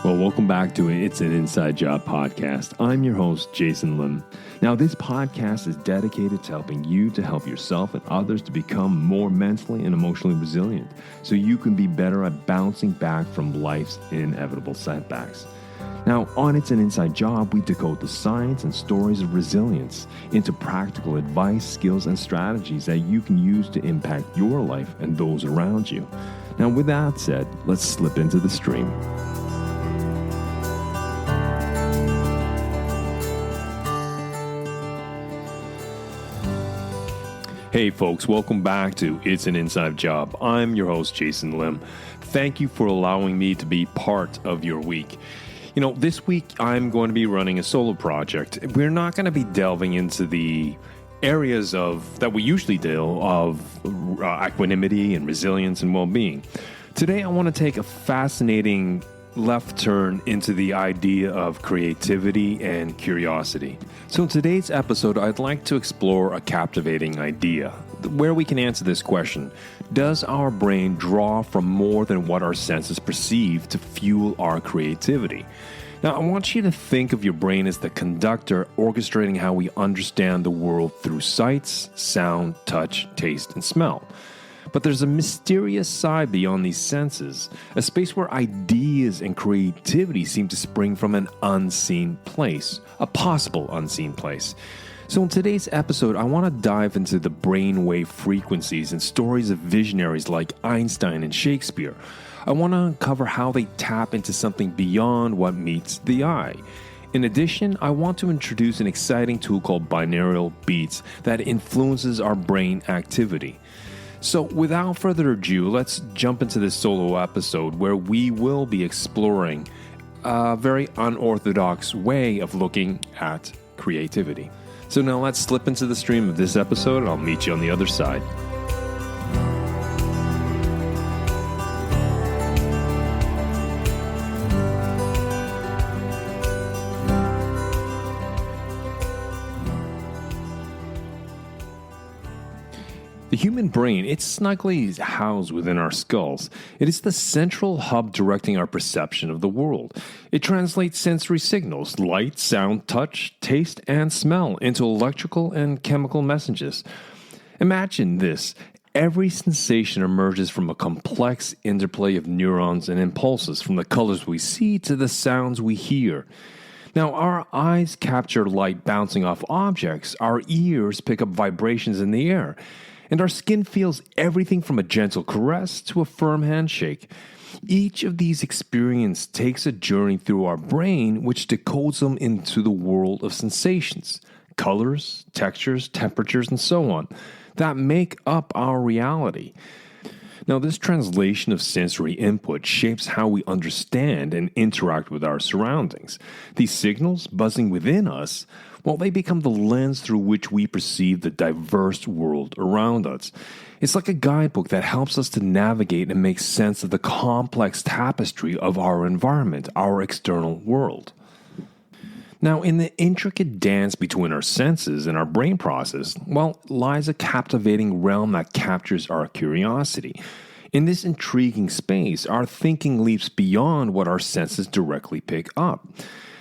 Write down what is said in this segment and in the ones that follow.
Well, welcome back to It's an Inside Job podcast. I'm your host, Jason Lim. Now, this podcast is dedicated to helping you to help yourself and others to become more mentally and emotionally resilient so you can be better at bouncing back from life's inevitable setbacks. Now, on It's an Inside Job, we decode the science and stories of resilience into practical advice, skills, and strategies that you can use to impact your life and those around you. Now, with that said, let's slip into the stream. Hey folks, welcome back to It's an Inside Job. I'm your host, Jason Lim. Thank you for allowing me to be part of your week. You know, this week I'm going to be running a solo project. We're not going to be delving into the areas that we usually deal of equanimity and resilience and well-being. Today I want to take a fascinating left turn into the idea of creativity and curiosity. So in today's episode, I'd like to explore a captivating idea where we can answer this question: does our brain draw from more than what our senses perceive to fuel our creativity? Now, I want you to think of your brain as the conductor orchestrating how we understand the world through sights, sound, touch, taste, and smell. But there's a mysterious side beyond these senses, a space where ideas and creativity seem to spring from an unseen place, a possible unseen place. So in today's episode, I want to dive into the brainwave frequencies and stories of visionaries like Einstein and Shakespeare. I want to uncover how they tap into something beyond what meets the eye. In addition, I want to introduce an exciting tool called binaural beats that influences our brain activity. So without further ado, let's jump into this solo episode where we will be exploring a very unorthodox way of looking at creativity. So now let's slip into the stream of this episode, and I'll meet you on the other side. The human brain, it's snugly housed within our skulls. It is the central hub directing our perception of the world. It translates sensory signals, light, sound, touch, taste, and smell into electrical and chemical messages. Imagine this. Every sensation emerges from a complex interplay of neurons and impulses, from the colors we see to the sounds we hear. Now, our eyes capture light bouncing off objects, our ears pick up vibrations in the air, and our skin feels everything from a gentle caress to a firm handshake. Each of these experiences takes a journey through our brain, which decodes them into the world of sensations, colors, textures, temperatures, and so on, that make up our reality. Now, this translation of sensory input shapes how we understand and interact with our surroundings. These signals buzzing within us, well, they become the lens through which we perceive the diverse world around us. It's like a guidebook that helps us to navigate and make sense of the complex tapestry of our environment, our external world. Now, in the intricate dance between our senses and our brain process, well, lies a captivating realm that captures our curiosity. In this intriguing space, our thinking leaps beyond what our senses directly pick up.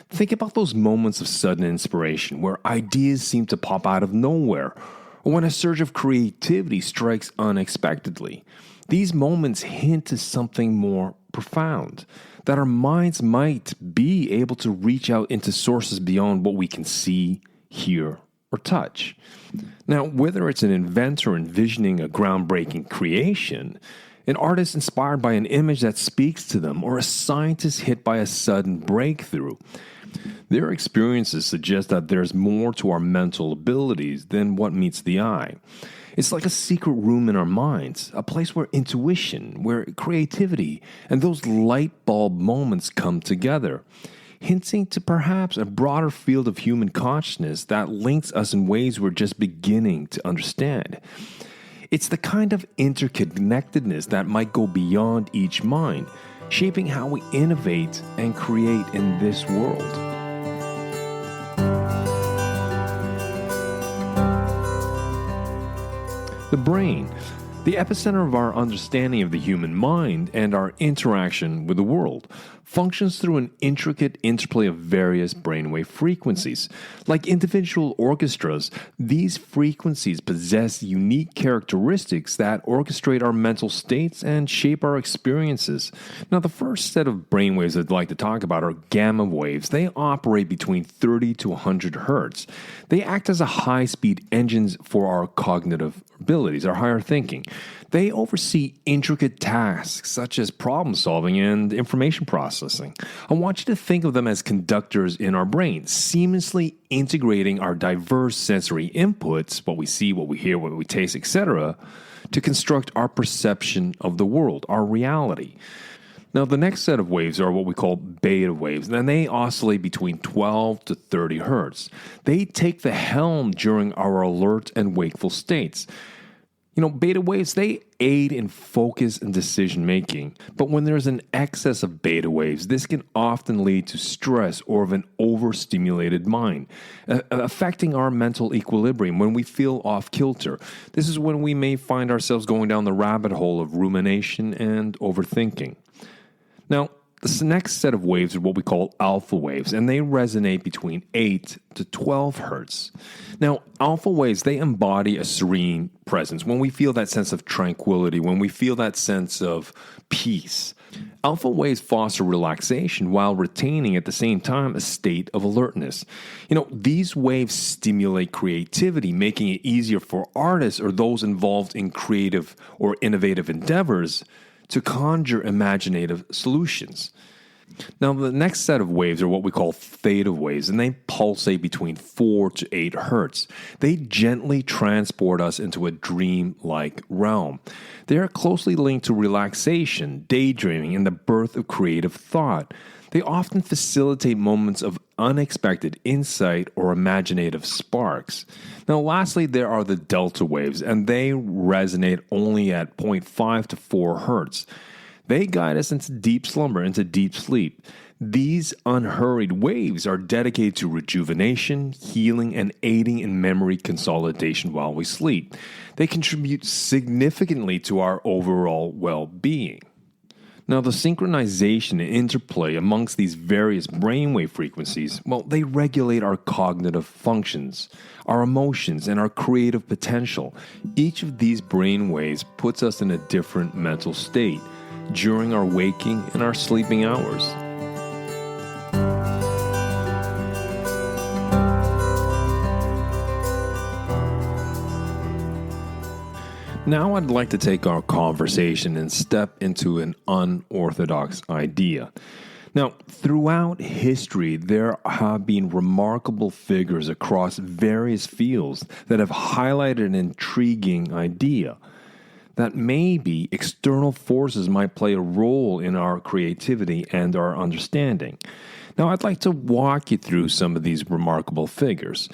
Think about those moments of sudden inspiration where ideas seem to pop out of nowhere, or when a surge of creativity strikes unexpectedly. These moments hint to something more profound, that our minds might be able to reach out into sources beyond what we can see, hear, or touch. Now, whether it's an inventor envisioning a groundbreaking creation, an artist inspired by an image that speaks to them, or a scientist hit by a sudden breakthrough, their experiences suggest that there's more to our mental abilities than what meets the eye. It's like a secret room in our minds, a place where intuition, where creativity, and those light bulb moments come together, hinting to perhaps a broader field of human consciousness that links us in ways we're just beginning to understand. It's the kind of interconnectedness that might go beyond each mind, shaping how we innovate and create in this world. The brain, the epicenter of our understanding of the human mind and our interaction with the world. functions through an intricate interplay of various brainwave frequencies. Like individual orchestras, these frequencies possess unique characteristics that orchestrate our mental states and shape our experiences. Now, the first set of brainwaves I'd like to talk about are gamma waves. They operate between 30 to 100 hertz. They act as a high-speed engines for our cognitive abilities, our higher thinking. They oversee intricate tasks such as problem solving and information processing. I want you to think of them as conductors in our brain, seamlessly integrating our diverse sensory inputs, what we see, what we hear, what we taste, etc., to construct our perception of the world, our reality. Now, the next set of waves are what we call beta waves, and they oscillate between 12 to 30 hertz. They take the helm during our alert and wakeful states. Beta waves, they aid in focus and decision making. But when there's an excess of beta waves, this can often lead to stress or of an overstimulated mind, affecting our mental equilibrium when we feel off kilter. This is when we may find ourselves going down the rabbit hole of rumination and overthinking. Now, this next set of waves are what we call alpha waves, and they resonate between 8 to 12 hertz. Now, alpha waves, they embody a serene presence. When we feel that sense of tranquility, when we feel that sense of peace, alpha waves foster relaxation while retaining at the same time a state of alertness. These waves stimulate creativity, making it easier for artists or those involved in creative or innovative endeavors to conjure imaginative solutions. Now, the next set of waves are what we call theta waves, and they pulsate between 4 to 8 hertz. They gently transport us into a dream-like realm. They are closely linked to relaxation, daydreaming, and the birth of creative thought. They often facilitate moments of unexpected insight or imaginative sparks. Now, lastly, there are the delta waves, and they resonate only at 0.5 to 4 hertz. They guide us into deep slumber, into deep sleep. These unhurried waves are dedicated to rejuvenation, healing, and aiding in memory consolidation while we sleep. They contribute significantly to our overall well-being. Now, the synchronization and interplay amongst these various brainwave frequencies, they regulate our cognitive functions, our emotions, and our creative potential. Each of these brainwaves puts us in a different mental state during our waking and our sleeping hours. Now I'd like to take our conversation and step into an unorthodox idea. Now, throughout history, there have been remarkable figures across various fields that have highlighted an intriguing idea that maybe external forces might play a role in our creativity and our understanding. Now, I'd like to walk you through some of these remarkable figures.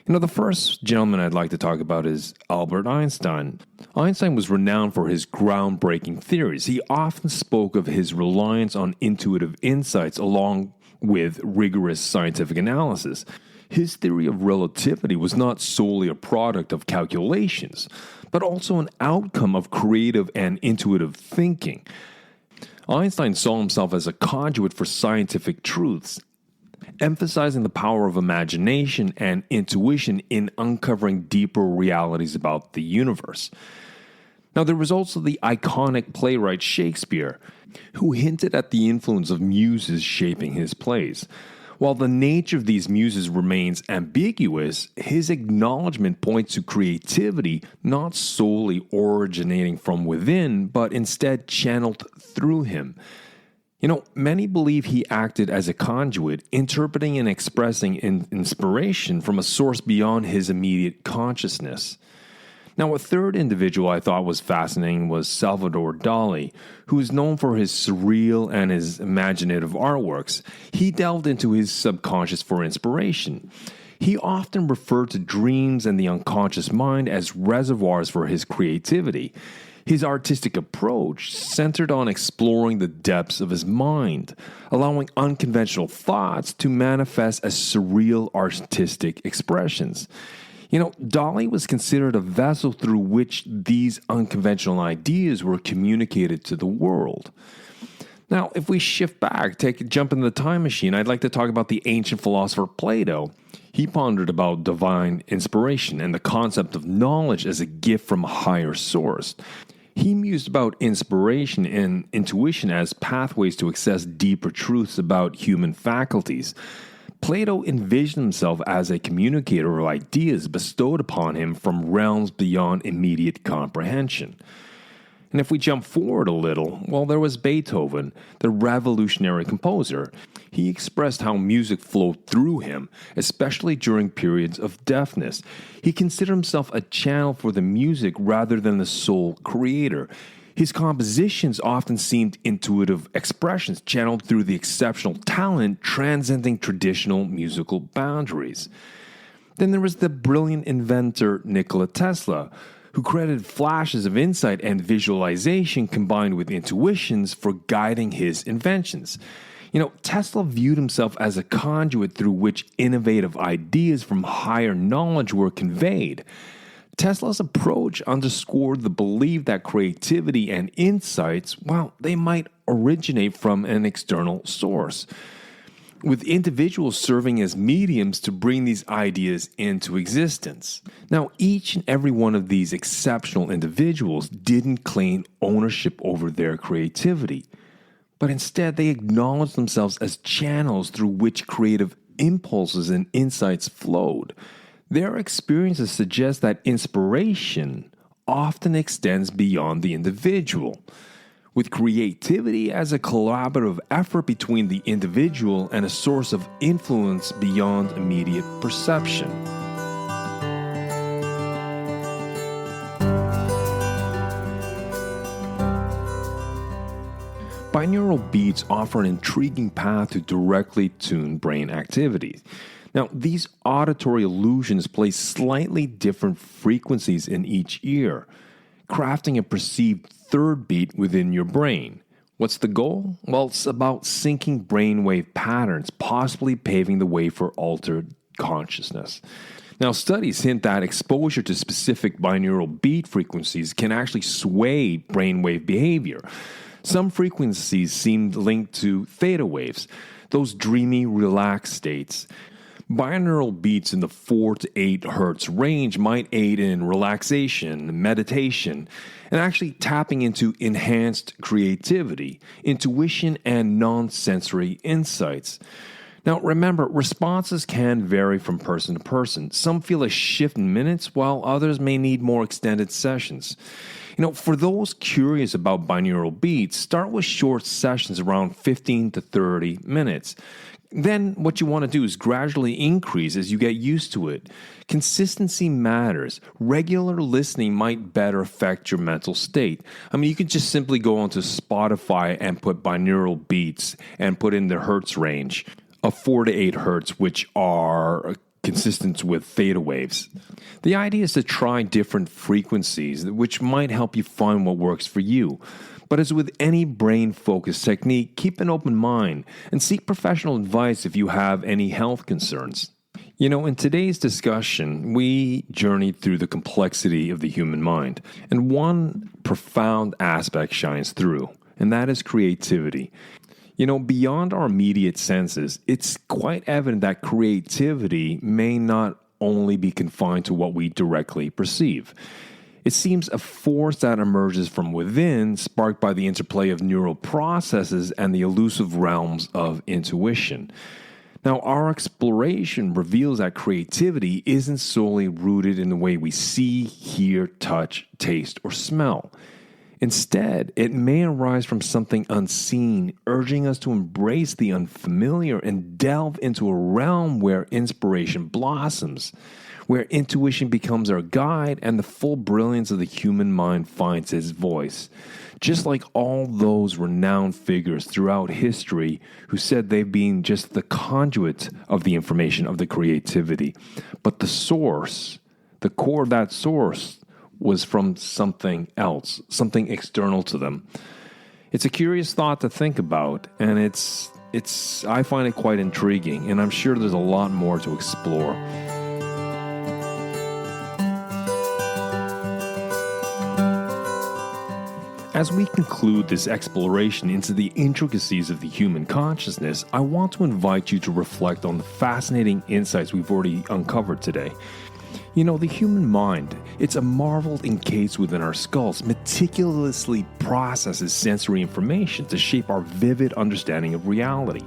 The first gentleman I'd like to talk about is Albert Einstein. Einstein was renowned for his groundbreaking theories. He often spoke of his reliance on intuitive insights along with rigorous scientific analysis. His theory of relativity was not solely a product of calculations, but also an outcome of creative and intuitive thinking. Einstein saw himself as a conduit for scientific truths, emphasizing the power of imagination and intuition in uncovering deeper realities about the universe. Now, there was also the iconic playwright Shakespeare, who hinted at the influence of muses shaping his plays. While the nature of these muses remains ambiguous, his acknowledgement points to creativity not solely originating from within, but instead channeled through him. Many believe he acted as a conduit, interpreting and expressing inspiration from a source beyond his immediate consciousness. Now, a third individual I thought was fascinating was Salvador Dali, who is known for his surreal and his imaginative artworks. He delved into his subconscious for inspiration. He often referred to dreams and the unconscious mind as reservoirs for his creativity. His artistic approach centered on exploring the depths of his mind, allowing unconventional thoughts to manifest as surreal artistic expressions. Dali was considered a vessel through which these unconventional ideas were communicated to the world. Now, if we shift back, take a jump in the time machine, I'd like to talk about the ancient philosopher Plato. He pondered about divine inspiration and the concept of knowledge as a gift from a higher source. He mused about inspiration and intuition as pathways to access deeper truths about human faculties. Plato envisioned himself as a communicator of ideas bestowed upon him from realms beyond immediate comprehension. And if we jump forward a little, well, there was Beethoven, the revolutionary composer. He expressed how music flowed through him, especially during periods of deafness. He considered himself a channel for the music rather than the sole creator. His compositions often seemed intuitive expressions channeled through the exceptional talent transcending traditional musical boundaries. Then there was the brilliant inventor Nikola Tesla, who credited flashes of insight and visualization combined with intuitions for guiding his inventions. Tesla viewed himself as a conduit through which innovative ideas from higher knowledge were conveyed. Tesla's approach underscored the belief that creativity and insights, well, they might originate from an external source, with individuals serving as mediums to bring these ideas into existence. Now, each and every one of these exceptional individuals didn't claim ownership over their creativity, but instead they acknowledged themselves as channels through which creative impulses and insights flowed. Their experiences suggest that inspiration often extends beyond the individual, with creativity as a collaborative effort between the individual and a source of influence beyond immediate perception. Binaural beats offer an intriguing path to directly tune brain activity. Now, these auditory illusions play slightly different frequencies in each ear, crafting a perceived third beat within your brain. What's the goal? Well, it's about syncing brainwave patterns, possibly paving the way for altered consciousness. Now, studies hint that exposure to specific binaural beat frequencies can actually sway brainwave behavior. Some frequencies seem linked to theta waves, those dreamy, relaxed states. Binaural beats in the 4 to 8 hertz range might aid in relaxation, meditation, and actually tapping into enhanced creativity, intuition, and non-sensory insights. Now, remember, responses can vary from person to person. Some feel a shift in minutes, while others may need more extended sessions. For those curious about binaural beats, start with short sessions around 15 to 30 minutes. Then what you want to do is gradually increase as you get used to it. Consistency matters. Regular listening might better affect your mental state. You could just simply go onto Spotify and put binaural beats and put in the hertz range of 4 to 8 hertz, which are consistent with theta waves. The idea is to try different frequencies, which might help you find what works for you. But as with any brain-focused technique, keep an open mind and seek professional advice if you have any health concerns. In today's discussion, we journeyed through the complexity of the human mind, and one profound aspect shines through, and that is creativity. Beyond our immediate senses, it's quite evident that creativity may not only be confined to what we directly perceive. It seems a force that emerges from within, sparked by the interplay of neural processes and the elusive realms of intuition. Now, our exploration reveals that creativity isn't solely rooted in the way we see, hear, touch, taste, or smell. Instead, it may arise from something unseen, urging us to embrace the unfamiliar and delve into a realm where inspiration blossoms, where intuition becomes our guide and the full brilliance of the human mind finds its voice. Just like all those renowned figures throughout history who said they've been just the conduit of the information of the creativity. But the source, the core of that source, was from something else, something external to them. It's a curious thought to think about, and I find it quite intriguing, and I'm sure there's a lot more to explore. As we conclude this exploration into the intricacies of the human consciousness, I want to invite you to reflect on the fascinating insights we've already uncovered today. You know, the human mind, it's a marvel encased within our skulls, meticulously processes sensory information to shape our vivid understanding of reality.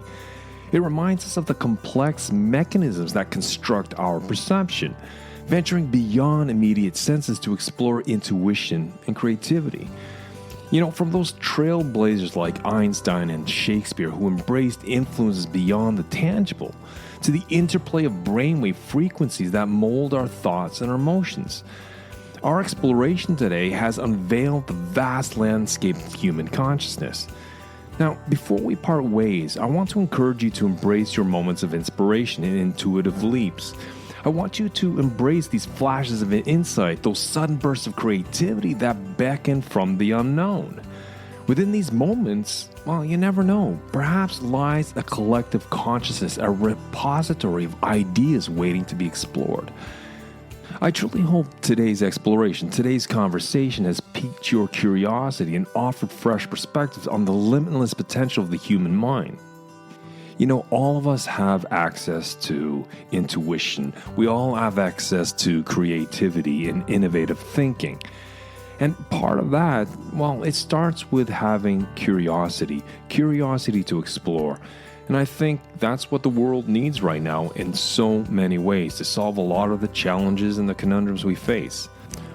It reminds us of the complex mechanisms that construct our perception, venturing beyond immediate senses to explore intuition and creativity. You know, from those trailblazers like Einstein and Shakespeare who embraced influences beyond the tangible, to the interplay of brainwave frequencies that mold our thoughts and our emotions. Our exploration today has unveiled the vast landscape of human consciousness. Now, before we part ways, I want to encourage you to embrace your moments of inspiration and intuitive leaps. I want you to embrace these flashes of insight, those sudden bursts of creativity that beckon from the unknown. Within these moments, well, you never know, perhaps lies a collective consciousness, a repository of ideas waiting to be explored. I truly hope today's exploration, today's conversation has piqued your curiosity and offered fresh perspectives on the limitless potential of the human mind. You know, all of us have access to intuition. We all have access to creativity and innovative thinking. And part of that, well, it starts with having curiosity to explore. And I think that's what the world needs right now in so many ways to solve a lot of the challenges and the conundrums we face.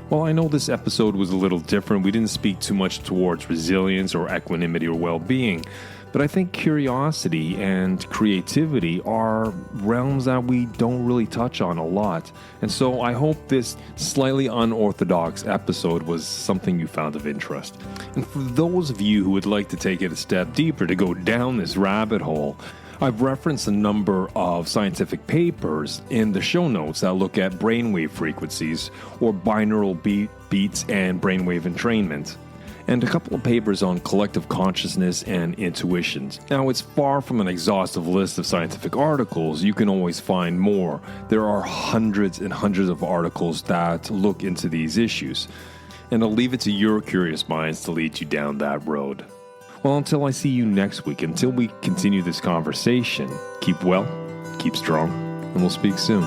Well, I know this episode was a little different. We didn't speak too much towards resilience or equanimity or well-being. But I think curiosity and creativity are realms that we don't really touch on a lot. And so I hope this slightly unorthodox episode was something you found of interest. And for those of you who would like to take it a step deeper, to go down this rabbit hole, I've referenced a number of scientific papers in the show notes that look at brainwave frequencies or binaural beats and brainwave entrainment, and a couple of papers on collective consciousness and intuitions. Now, it's far from an exhaustive list of scientific articles. You can always find more. There are hundreds and hundreds of articles that look into these issues. And I'll leave it to your curious minds to lead you down that road. Well, until I see you next week, until we continue this conversation, keep well, keep strong, and we'll speak soon.